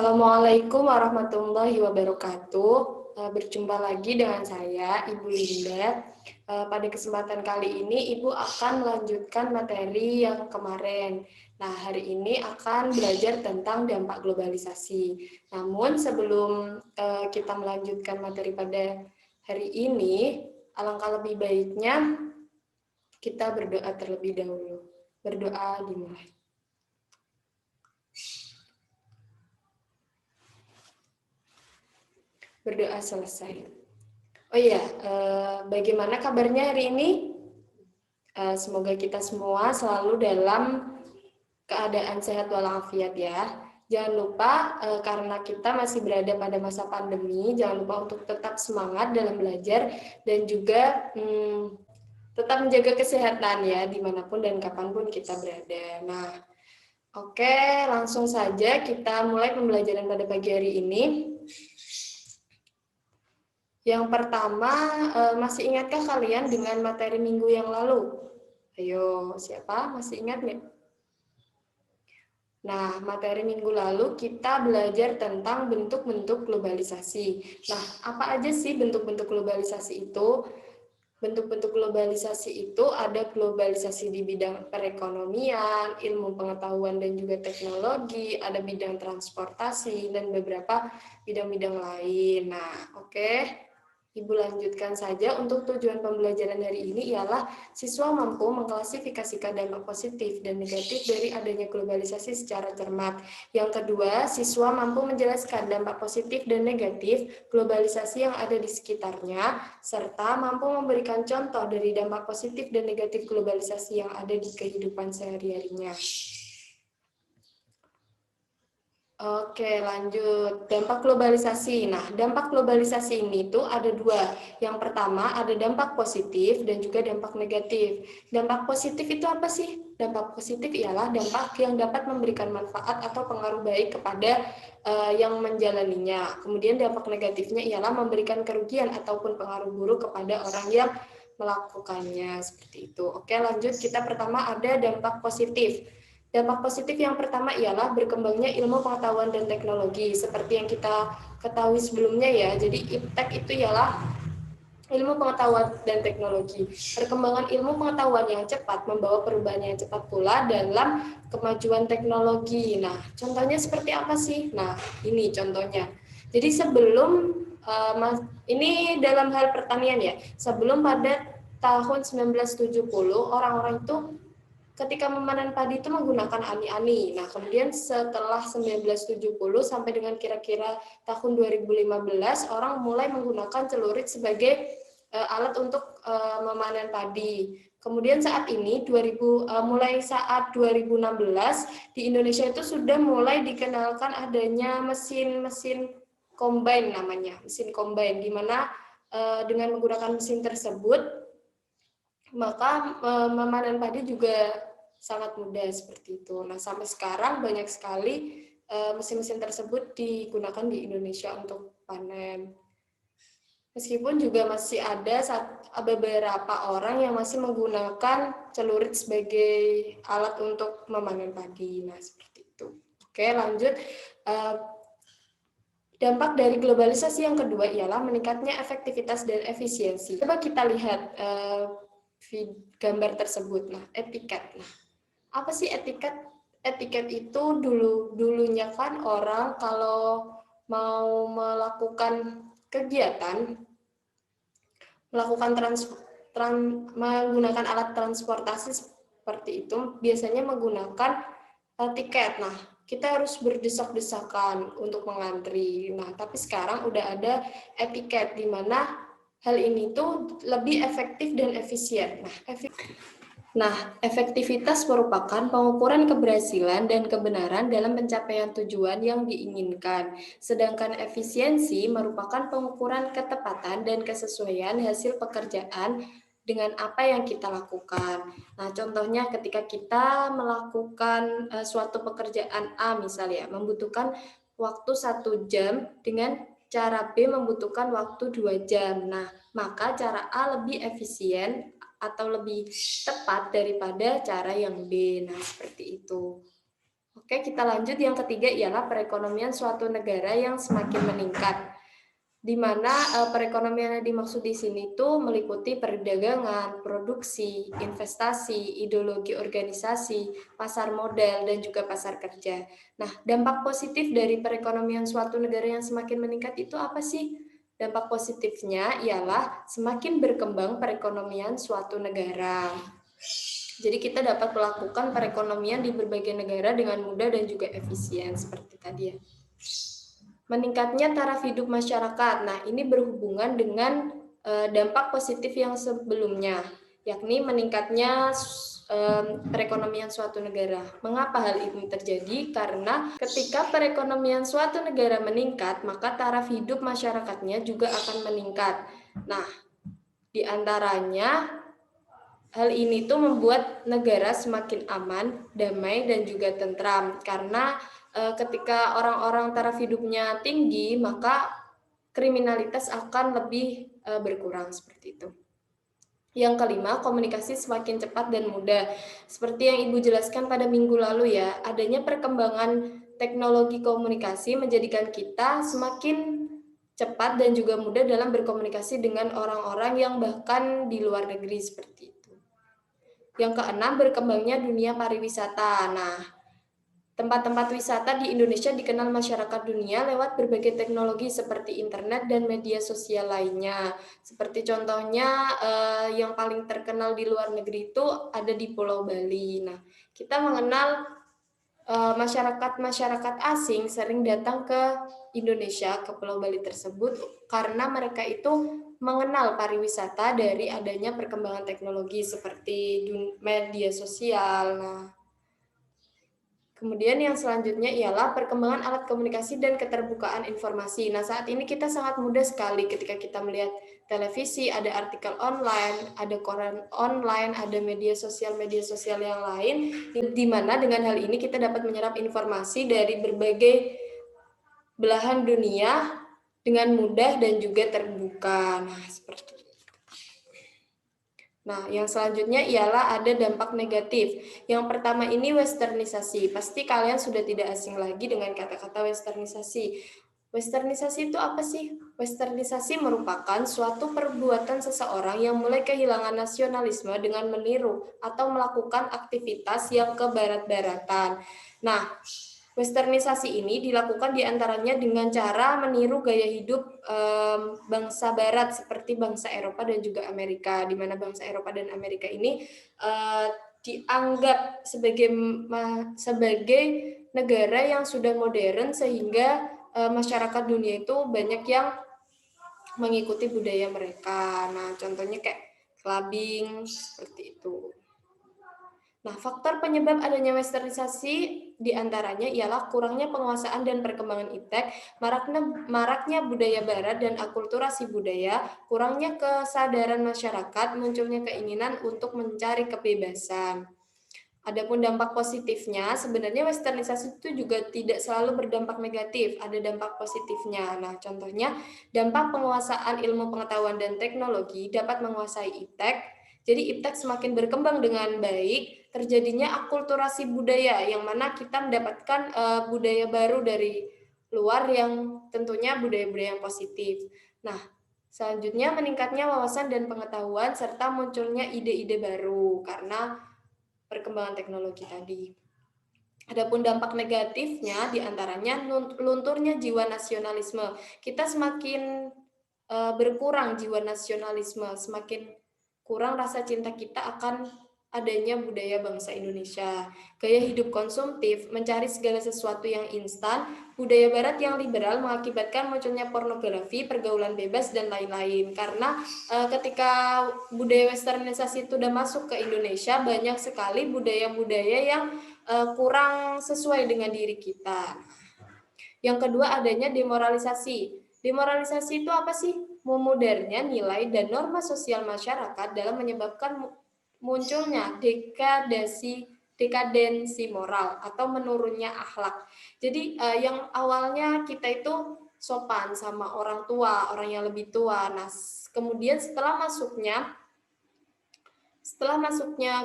Assalamualaikum warahmatullahi wabarakatuh. Berjumpa lagi dengan saya, Ibu Linda. Pada kesempatan kali ini, Ibu akan melanjutkan materi yang kemarin. Nah, hari ini akan belajar tentang dampak globalisasi. Namun, sebelum kita melanjutkan materi pada hari ini, alangkah lebih baiknya kita berdoa terlebih dahulu. Berdoa dimulai. Berdoa selesai. Oh iya, bagaimana kabarnya hari ini? Semoga kita semua selalu dalam keadaan sehat walafiat ya. Jangan lupa, karena kita masih berada pada masa pandemi, jangan lupa untuk tetap semangat dalam belajar dan juga tetap menjaga kesehatan ya, dimanapun dan kapanpun kita berada. Nah, oke, langsung saja kita mulai pembelajaran pada pagi hari ini. Yang pertama, masih ingatkah kalian dengan materi minggu yang lalu? Ayo, siapa masih ingat nggak? Nah, materi minggu lalu kita belajar tentang bentuk-bentuk globalisasi. Nah, apa aja sih bentuk-bentuk globalisasi itu? Bentuk-bentuk globalisasi itu ada globalisasi di bidang perekonomian, ilmu pengetahuan dan juga teknologi, ada bidang transportasi, dan beberapa bidang-bidang lain. Nah, oke. Ibu lanjutkan saja. Untuk tujuan pembelajaran hari ini ialah siswa mampu mengklasifikasikan dampak positif dan negatif dari adanya globalisasi secara cermat. Yang kedua, siswa mampu menjelaskan dampak positif dan negatif globalisasi yang ada di sekitarnya, serta mampu memberikan contoh dari dampak positif dan negatif globalisasi yang ada di kehidupan sehari-harinya. Oke, lanjut. Dampak globalisasi. Nah, dampak globalisasi ini tuh ada dua. Yang pertama ada dampak positif dan juga dampak negatif. Dampak positif itu apa sih? Dampak positif ialah dampak yang dapat memberikan manfaat atau pengaruh baik kepada yang menjalaninya. Kemudian dampak negatifnya ialah memberikan kerugian ataupun pengaruh buruk kepada orang yang melakukannya. Seperti itu. Oke, lanjut. Kita pertama ada dampak positif. Dampak positif yang pertama ialah berkembangnya ilmu pengetahuan dan teknologi. Seperti yang kita ketahui sebelumnya ya, jadi IPTEK itu ialah ilmu pengetahuan dan teknologi. Perkembangan ilmu pengetahuan yang cepat membawa perubahan yang cepat pula dalam kemajuan teknologi. Nah, contohnya seperti apa sih? Nah, ini contohnya. Jadi sebelum, ini dalam hal pertanian ya, sebelum pada tahun 1970, orang-orang itu ketika memanen padi itu menggunakan ani-ani. Nah, kemudian setelah 1970 sampai dengan kira-kira tahun 2015, orang mulai menggunakan celurit sebagai alat untuk memanen padi. Kemudian saat ini mulai saat 2016 di Indonesia itu sudah mulai dikenalkan adanya mesin-mesin combine namanya, mesin combine, di mana dengan menggunakan mesin tersebut maka memanen padi juga sangat mudah seperti itu. Nah, sampai sekarang banyak sekali mesin-mesin tersebut digunakan di Indonesia untuk panen. Meskipun juga masih ada beberapa orang yang masih menggunakan celurit sebagai alat untuk memanen padi. Nah, seperti itu. Oke, lanjut. Dampak dari globalisasi yang kedua ialah meningkatnya efektivitas dan efisiensi. Coba kita lihat gambar tersebut. Nah, etiket. Nah, apa sih etiket? Etiket itu dulunya kan orang kalau mau melakukan kegiatan, menggunakan alat transportasi seperti itu, biasanya menggunakan tiket. Nah, kita harus berdesak-desakan untuk mengantri. Nah, tapi sekarang udah ada etiket di mana hal ini tuh lebih efektif dan efisien. Nah, efektivitas merupakan pengukuran keberhasilan dan kebenaran dalam pencapaian tujuan yang diinginkan. Sedangkan efisiensi merupakan pengukuran ketepatan dan kesesuaian hasil pekerjaan dengan apa yang kita lakukan. Nah, contohnya ketika kita melakukan suatu pekerjaan A misalnya, membutuhkan waktu 1 jam dengan cara B membutuhkan waktu 2 jam. Nah, maka cara A lebih efisien atau lebih tepat daripada cara yang B. Nah, seperti itu. Oke, kita lanjut. Yang ketiga ialah perekonomian suatu negara yang semakin meningkat. Di mana perekonomian yang dimaksud di sini itu meliputi perdagangan, produksi, investasi, ideologi organisasi, pasar modal, dan juga pasar kerja. Nah, dampak positif dari perekonomian suatu negara yang semakin meningkat itu apa sih? Dampak positifnya ialah semakin berkembang perekonomian suatu negara. Jadi kita dapat melakukan perekonomian di berbagai negara dengan mudah dan juga efisien seperti tadi ya. Meningkatnya taraf hidup masyarakat. Nah, ini berhubungan dengan dampak positif yang sebelumnya, yakni meningkatnya perekonomian suatu negara. Mengapa hal ini terjadi? Karena ketika perekonomian suatu negara meningkat, maka taraf hidup masyarakatnya juga akan meningkat. Nah, di antaranya hal ini tuh membuat negara semakin aman, damai, dan juga tentram. Karena ketika orang-orang taraf hidupnya tinggi, maka kriminalitas akan lebih berkurang seperti itu. Yang kelima, komunikasi semakin cepat dan mudah. Seperti yang Ibu jelaskan pada minggu lalu ya, adanya perkembangan teknologi komunikasi menjadikan kita semakin cepat dan juga mudah dalam berkomunikasi dengan orang-orang yang bahkan di luar negeri seperti itu. Yang keenam, berkembangnya dunia pariwisata. Nah, tempat-tempat wisata di Indonesia dikenal masyarakat dunia lewat berbagai teknologi seperti internet dan media sosial lainnya. Seperti contohnya yang paling terkenal di luar negeri itu ada di Pulau Bali. Nah, kita mengenal masyarakat-masyarakat asing sering datang ke Indonesia, ke Pulau Bali tersebut, karena mereka itu mengenal pariwisata dari adanya perkembangan teknologi seperti media sosial. Nah, kemudian yang selanjutnya ialah perkembangan alat komunikasi dan keterbukaan informasi. Nah, saat ini kita sangat mudah sekali ketika kita melihat televisi, ada artikel online, ada koran online, ada media sosial yang lain, di mana dengan hal ini kita dapat menyerap informasi dari berbagai belahan dunia dengan mudah dan juga terbuka. Nah, seperti itu. Nah, yang selanjutnya ialah ada dampak negatif. Yang pertama ini westernisasi. Pasti kalian sudah tidak asing lagi dengan kata-kata westernisasi. Westernisasi itu apa sih? Westernisasi merupakan suatu perbuatan seseorang yang mulai kehilangan nasionalisme dengan meniru atau melakukan aktivitas yang kebarat-baratan. Nah, westernisasi ini dilakukan diantaranya dengan cara meniru gaya hidup bangsa Barat seperti bangsa Eropa dan juga Amerika, di mana bangsa Eropa dan Amerika ini dianggap sebagai negara yang sudah modern sehingga masyarakat dunia itu banyak yang mengikuti budaya mereka. Nah, contohnya kayak clubbing seperti itu. Nah, faktor penyebab adanya westernisasi diantaranya ialah kurangnya penguasaan dan perkembangan iptek, maraknya budaya barat dan akulturasi budaya, kurangnya kesadaran masyarakat, munculnya keinginan untuk mencari kebebasan. Adapun dampak positifnya, sebenarnya westernisasi itu juga tidak selalu berdampak negatif, ada dampak positifnya. Nah, contohnya dampak penguasaan ilmu pengetahuan dan teknologi dapat menguasai iptek. Jadi iptek semakin berkembang dengan baik, terjadinya akulturasi budaya yang mana kita mendapatkan budaya baru dari luar yang tentunya budaya-budaya yang positif. Nah, selanjutnya meningkatnya wawasan dan pengetahuan serta munculnya ide-ide baru karena perkembangan teknologi tadi. Adapun dampak negatifnya diantaranya lunturnya jiwa nasionalisme. Kita semakin berkurang jiwa nasionalisme, semakin kurang rasa cinta kita akan adanya budaya bangsa Indonesia. Gaya hidup konsumtif, mencari segala sesuatu yang instan, budaya barat yang liberal mengakibatkan munculnya pornografi, pergaulan bebas, dan lain-lain. Karena ketika budaya westernisasi itu sudah masuk ke Indonesia, banyak sekali budaya-budaya yang kurang sesuai dengan diri kita. Yang kedua adanya demoralisasi. Demoralisasi itu apa sih? Memudarnya nilai dan norma sosial masyarakat dalam menyebabkan munculnya dekadensi moral atau menurunnya akhlak. Jadi yang awalnya kita itu sopan sama orang tua, orang yang lebih tua. Nah, kemudian setelah masuknya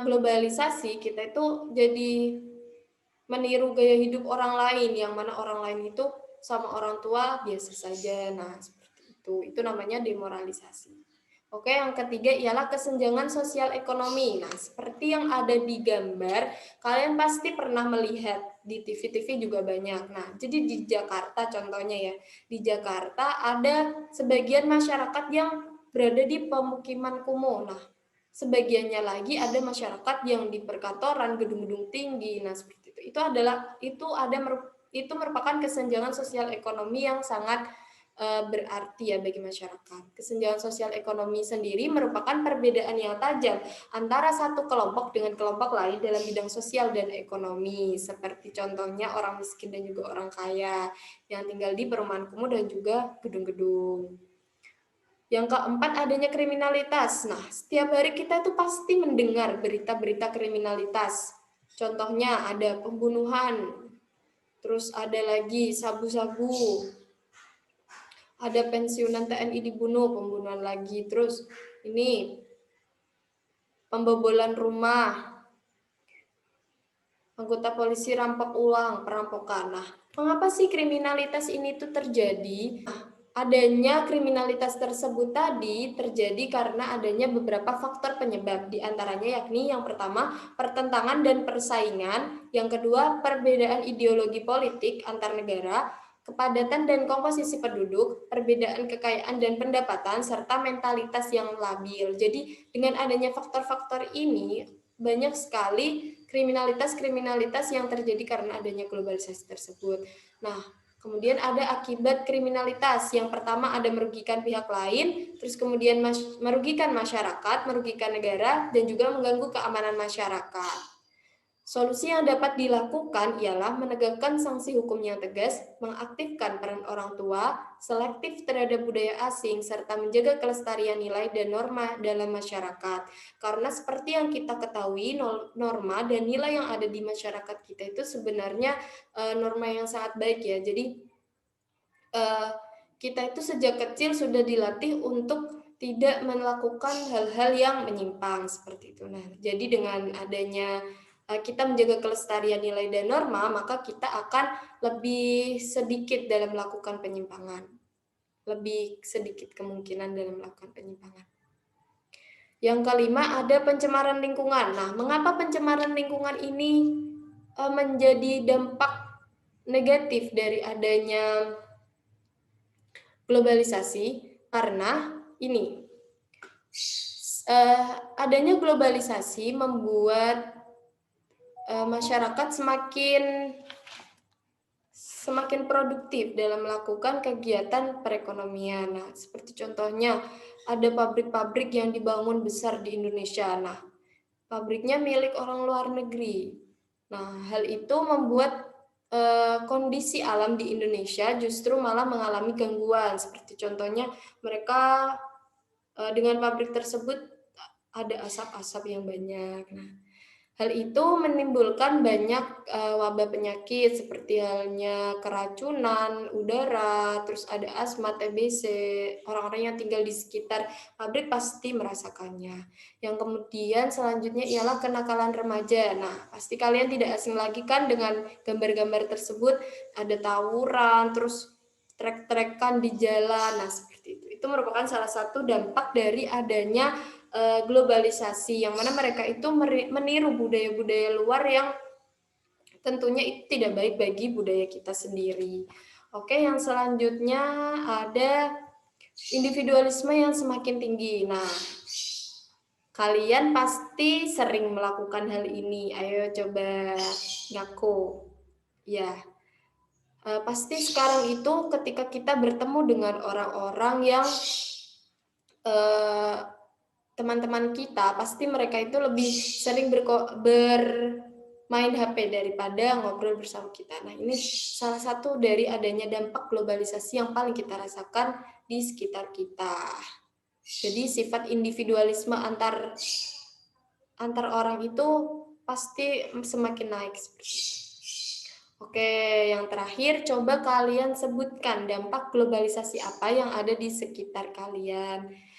globalisasi, kita itu jadi meniru gaya hidup orang lain, yang mana orang lain itu sama orang tua biasa saja. Nah, seperti itu. Itu namanya demoralisasi. Oke, yang ketiga ialah kesenjangan sosial ekonomi. Nah, seperti yang ada di gambar, kalian pasti pernah melihat di TV-TV juga banyak. Nah, jadi di Jakarta contohnya ya, di Jakarta ada sebagian masyarakat yang berada di pemukiman kumuh. Nah, sebagiannya lagi ada masyarakat yang di perkantoran, gedung-gedung tinggi. Nah, seperti itu. Itu merupakan kesenjangan sosial ekonomi yang sangat berarti ya bagi masyarakat. Kesenjangan sosial ekonomi sendiri merupakan perbedaan yang tajam antara satu kelompok dengan kelompok lain dalam bidang sosial dan ekonomi, seperti contohnya orang miskin dan juga orang kaya yang tinggal di perumahan kumuh dan juga gedung-gedung. Yang keempat, adanya kriminalitas. Nah, setiap hari kita itu pasti mendengar berita-berita kriminalitas. Contohnya ada pembunuhan, terus ada lagi sabu-sabu, ada pensiunan TNI dibunuh, pembunuhan lagi, terus ini pembobolan rumah, anggota polisi rampok uang, perampokan. Nah, mengapa sih kriminalitas ini tuh terjadi? Nah, adanya kriminalitas tersebut tadi terjadi karena adanya beberapa faktor penyebab, diantaranya yakni yang pertama pertentangan dan persaingan, yang kedua perbedaan ideologi politik antar negara, kepadatan dan komposisi penduduk, perbedaan kekayaan dan pendapatan, serta mentalitas yang labil. Jadi dengan adanya faktor-faktor ini, banyak sekali kriminalitas-kriminalitas yang terjadi karena adanya globalisasi tersebut. Nah, kemudian ada akibat kriminalitas. Yang pertama ada merugikan pihak lain, terus kemudian merugikan masyarakat, merugikan negara, dan juga mengganggu keamanan masyarakat. Solusi yang dapat dilakukan ialah menegakkan sanksi hukum yang tegas, mengaktifkan peran orang tua, selektif terhadap budaya asing, serta menjaga kelestarian nilai dan norma dalam masyarakat. Karena seperti yang kita ketahui, norma dan nilai yang ada di masyarakat kita itu sebenarnya norma yang sangat baik ya. Jadi kita itu sejak kecil sudah dilatih untuk tidak melakukan hal-hal yang menyimpang seperti itu. Nah, jadi dengan adanya kita menjaga kelestarian nilai dan norma, maka kita akan lebih sedikit dalam melakukan penyimpangan. Lebih sedikit kemungkinan dalam melakukan penyimpangan. Yang kelima, ada pencemaran lingkungan. Nah, mengapa pencemaran lingkungan ini menjadi dampak negatif dari adanya globalisasi? Karena ini, adanya globalisasi membuat masyarakat semakin produktif dalam melakukan kegiatan perekonomian. Nah, seperti contohnya ada pabrik-pabrik yang dibangun besar di Indonesia. Nah, pabriknya milik orang luar negeri. Nah, hal itu membuat kondisi alam di Indonesia justru malah mengalami gangguan. Seperti contohnya mereka dengan pabrik tersebut ada asap-asap yang banyak. Nah, hal itu menimbulkan banyak wabah penyakit seperti halnya keracunan udara, terus ada asma, TBC. Orang-orang yang tinggal di sekitar pabrik pasti merasakannya. Yang kemudian selanjutnya ialah kenakalan remaja. Nah, pasti kalian tidak asing lagi kan dengan gambar-gambar tersebut, ada tawuran, terus trek-trekan di jalan. Nah, seperti itu. Itu merupakan salah satu dampak dari adanya globalisasi, yang mana mereka itu meniru budaya-budaya luar yang tentunya itu tidak baik bagi budaya kita sendiri. Oke, yang selanjutnya ada individualisme yang semakin tinggi. Nah, kalian pasti sering melakukan hal ini. Ayo coba ngaku. Ya, pasti sekarang itu ketika kita bertemu dengan orang-orang yang teman-teman kita, pasti mereka itu lebih sering bermain HP daripada ngobrol bersama kita. Nah, ini salah satu dari adanya dampak globalisasi yang paling kita rasakan di sekitar kita. Jadi sifat individualisme antar orang itu pasti semakin naik seperti itu. Oke, yang terakhir coba kalian sebutkan dampak globalisasi apa yang ada di sekitar kalian.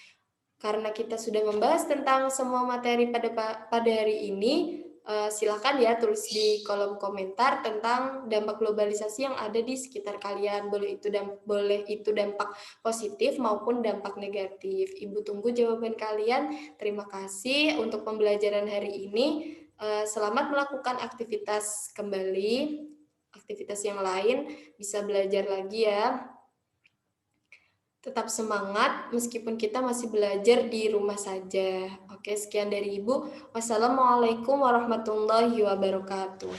Karena kita sudah membahas tentang semua materi pada hari ini, Silakan ya tulis di kolom komentar tentang dampak globalisasi yang ada di sekitar kalian. Boleh itu dampak positif maupun dampak negatif. Ibu tunggu jawaban kalian. Terima kasih untuk pembelajaran hari ini. Selamat melakukan aktivitas kembali, aktivitas yang lain, bisa belajar lagi ya. Tetap semangat meskipun kita masih belajar di rumah saja. Oke, sekian dari Ibu. Wassalamualaikum warahmatullahi wabarakatuh.